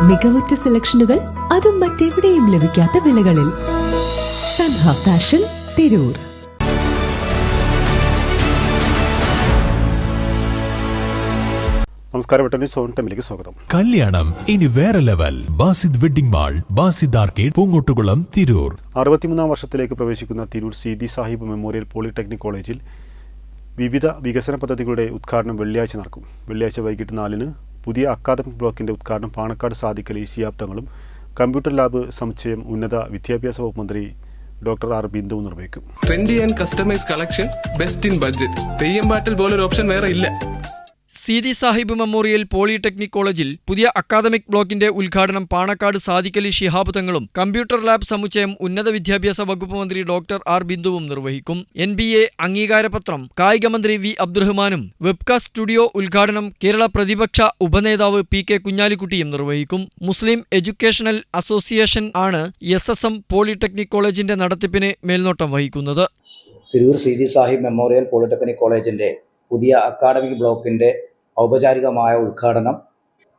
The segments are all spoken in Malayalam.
മികവുറ്റ സെലക്ഷനുകൾ, അതും മറ്റെവിടെയും ലഭിക്കാത്ത വിലകളിൽ. സൻഹ ഫാഷൻ, തിരൂർ. നമസ്കാരം, ടൈമിലേക്ക് സ്വാഗതം. കല്യാണം ഇനി വേറെ level. Basid wedding mall, Basid arcade, Poongottukulam, Tirur. 63 വർഷത്തിലേക്ക് പ്രവേശിക്കുന്ന തിരൂർ സീതി സാഹിബ് മെമ്മോറിയൽ പോളിടെക്നിക് കോളേജിൽ വിവിധ വികസന പദ്ധതികളുടെ ഉദ്ഘാടനം വെള്ളിയാഴ്ച നടക്കും. വെള്ളിയാഴ്ച വൈകിട്ട് 4-ന് പുതിയ അക്കാദമിക് ബ്ലോക്കിന്റെ ഉദ്ഘാടനം പാണക്കാട് സാദിഖ് അലി ശിഹാബ് തങ്ങളും കമ്പ്യൂട്ടർ ലാബ് സമുച്ചയം ഉന്നത വിദ്യാഭ്യാസ വകുപ്പ് മന്ത്രി ഡോക്ടർ ആർ ബിന്ദു നിർവഹിക്കും. Trendy and customise collection, best in budget. Theyyam പാട്ടിൽ പോലൊരു ഓപ്ഷൻ വേറെ ഇല്ല. സീതി സാഹിബ് മെമ്മോറിയൽ പോളിടെക്നിക് കോളേജിൽ പുതിയ അക്കാദമിക് ബ്ലോക്കിന്റെ ഉദ്ഘാടനം പാണക്കാട് സാദിഖ് അലി ശിഹാബ് തങ്ങളും കമ്പ്യൂട്ടർ ലാബ് സമുച്ചയം ഉന്നത വിദ്യാഭ്യാസ വകുപ്പ് മന്ത്രി ഡോക്ടർ ആർ ബിന്ദുവും നിർവഹിക്കും. NBA അംഗീകാരപത്രം കായിക മന്ത്രി വി അബ്ദുറഹ്മാനും വെബ്കാസ്റ്റ് സ്റ്റുഡിയോ ഉദ്ഘാടനം കേരള പ്രതിപക്ഷ ഉപനേതാവ് PK കുഞ്ഞാലിക്കുട്ടിയും നിർവഹിക്കും. മുസ്ലിം എഡ്യൂക്കേഷണൽ അസോസിയേഷൻ ആണ് SSM പോളിടെക്നിക് കോളേജിന്റെ നടത്തിപ്പിന് മേൽനോട്ടം വഹിക്കുന്നത്. തിരൂർ സീതി സാഹിബ് മെമ്മോറിയൽ പോളിടെക്നിക് കോളേജിന്റെ പുതിയ അക്കാദമിക് ബ്ലോക്കിന്റെ ഔപചാരികമായ ഉദ്ഘാടനം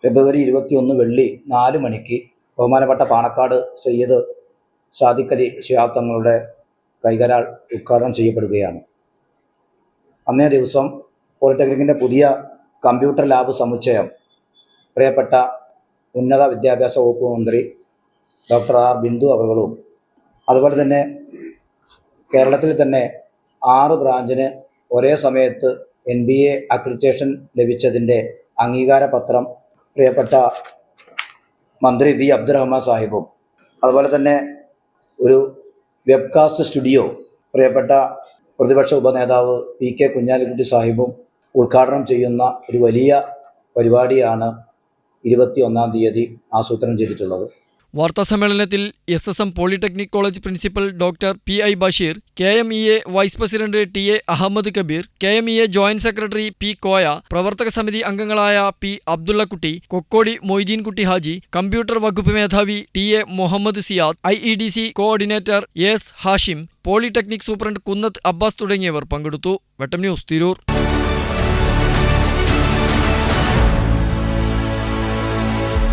ഫെബ്രുവരി 21 വെള്ളി 4 മണിക്ക് ബഹുമാനപ്പെട്ട പാണക്കാട് സയ്യിദ് സാദിഖ് അലി ശിഹാബ് തങ്ങളുടെ കൈകരാൽ ഉദ്ഘാടനം ചെയ്യപ്പെടുകയാണ്. അന്നേ ദിവസം പോളിടെക്നിക്കിൻ്റെ പുതിയ കമ്പ്യൂട്ടർ ലാബ് സമുച്ചയം പ്രിയപ്പെട്ട ഉന്നത വിദ്യാഭ്യാസ വകുപ്പ് മന്ത്രി ഡോക്ടർ ആർ ബിന്ദു അവர்களுം അതുപോലെ തന്നെ കേരളത്തിൽ തന്നെ 6 ബ്രാഞ്ചിന് ഒരേ സമയത്ത് NBA അക്രഡിറ്റേഷൻ ലഭിച്ചതിൻ്റെ അംഗീകാരപത്രം പ്രിയപ്പെട്ട മന്ത്രി വി അബ്ദുറഹ്മാൻ സാഹിബും അതുപോലെ തന്നെ ഒരു വെബ്കാസ്റ്റ് സ്റ്റുഡിയോ പ്രിയപ്പെട്ട പ്രതിപക്ഷ ഉപനേതാവ് PK കുഞ്ഞാലിക്കുട്ടി സാഹിബും ഉദ്ഘാടനം ചെയ്യുന്ന ഒരു വലിയ പരിപാടിയാണ് 21-ാം തീയതി ആസൂത്രണം ചെയ്തിട്ടുള്ളത്. വാർത്താസമ്മേളനത്തിൽ SSM polytechnic college principal doctor PI Basheer, KMEA vice president TA Ahammed Kabeer, KMEA joint secretary P Koya, പ്രവർത്തക സമിതി അംഗങ്ങളായ P അബ്ദുള്ളക്കുട്ടി, കൊക്കോടി മൊയ്തീൻകുട്ടി ഹാജി, കമ്പ്യൂട്ടർ വകുപ്പ് മേധാവി TA Muhammed Siyad, IEDC coordinator S Hashim, polytechnic superintendent Kunnath Abbas തുടങ്ങിയവർ പങ്കെടുത്തു. വെട്ടം ന്യൂസ്, തിരൂർ.